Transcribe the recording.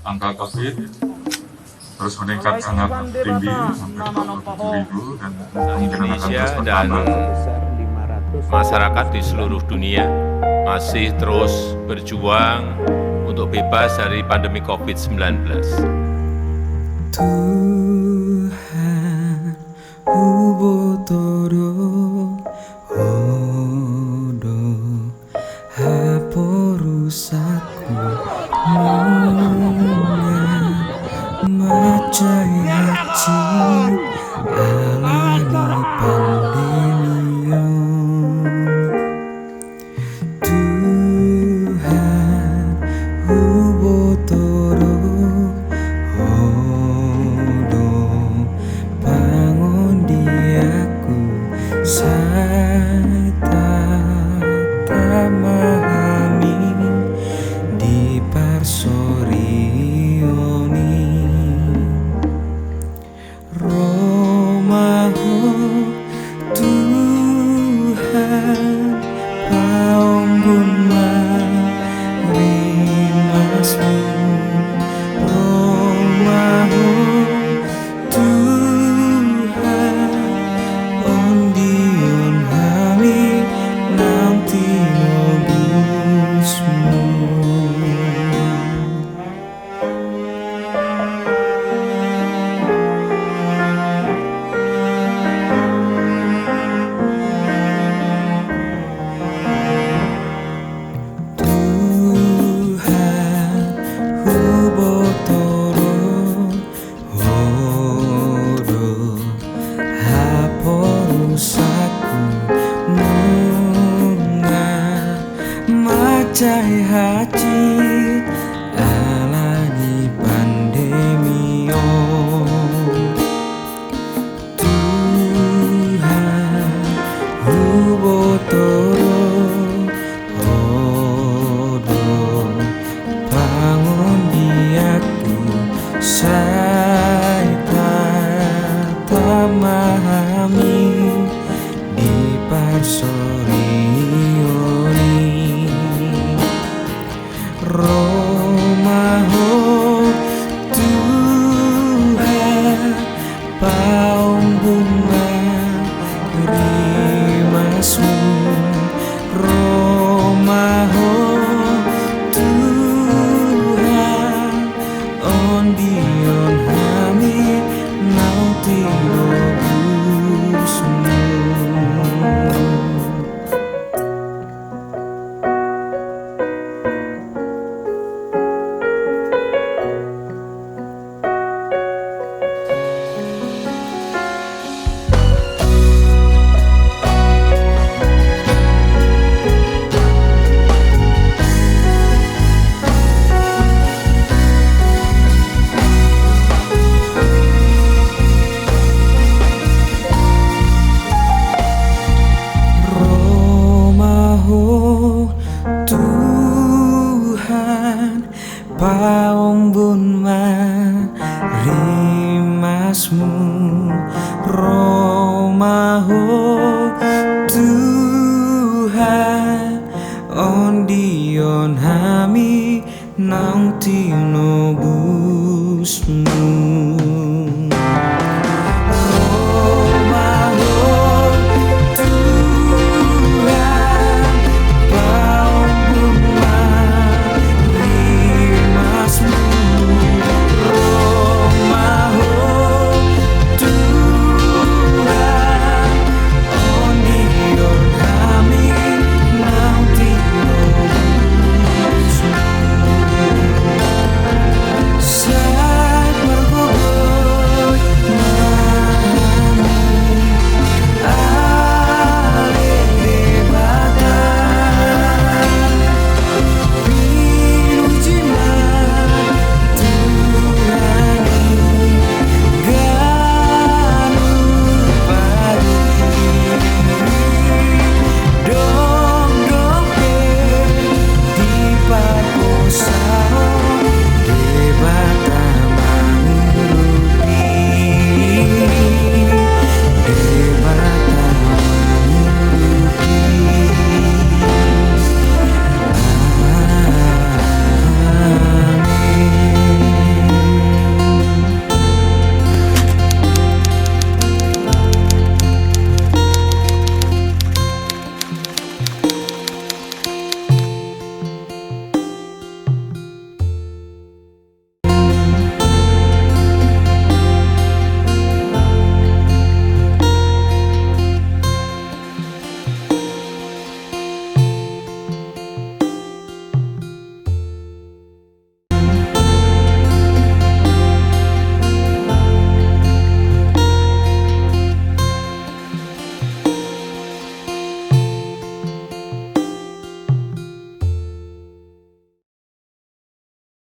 angka COVID terus meningkat sangat tinggi, hampir 27.000, dan kemungkinan akan Indonesia terus dan bertambah. masyarakat di seluruh dunia masih terus berjuang untuk bebas dari pandemi COVID-19. Tuhan ubotoro odo haporusaku munga macai haji alani pandemio. Tuhan ubotoro odo bangun diaku saya tak memahami di parsorioni Romaho Tuhan paumbun marimasmu Romaho Tuhan ondion hami nanti nobusmu. Tuhan hubotoro odo haporusaku munga macai haji alani pandemio. Tuhan hubotoro odo bangun diaku saya tak memahami di parsorioni Romaho Tuhan paumbun marimasmu Romaho Tuhan ondion hami nauti robusmu. Romaho Tuhan paumbun marimasmu Romaho Tuhan ondion hami nanti nobusmu.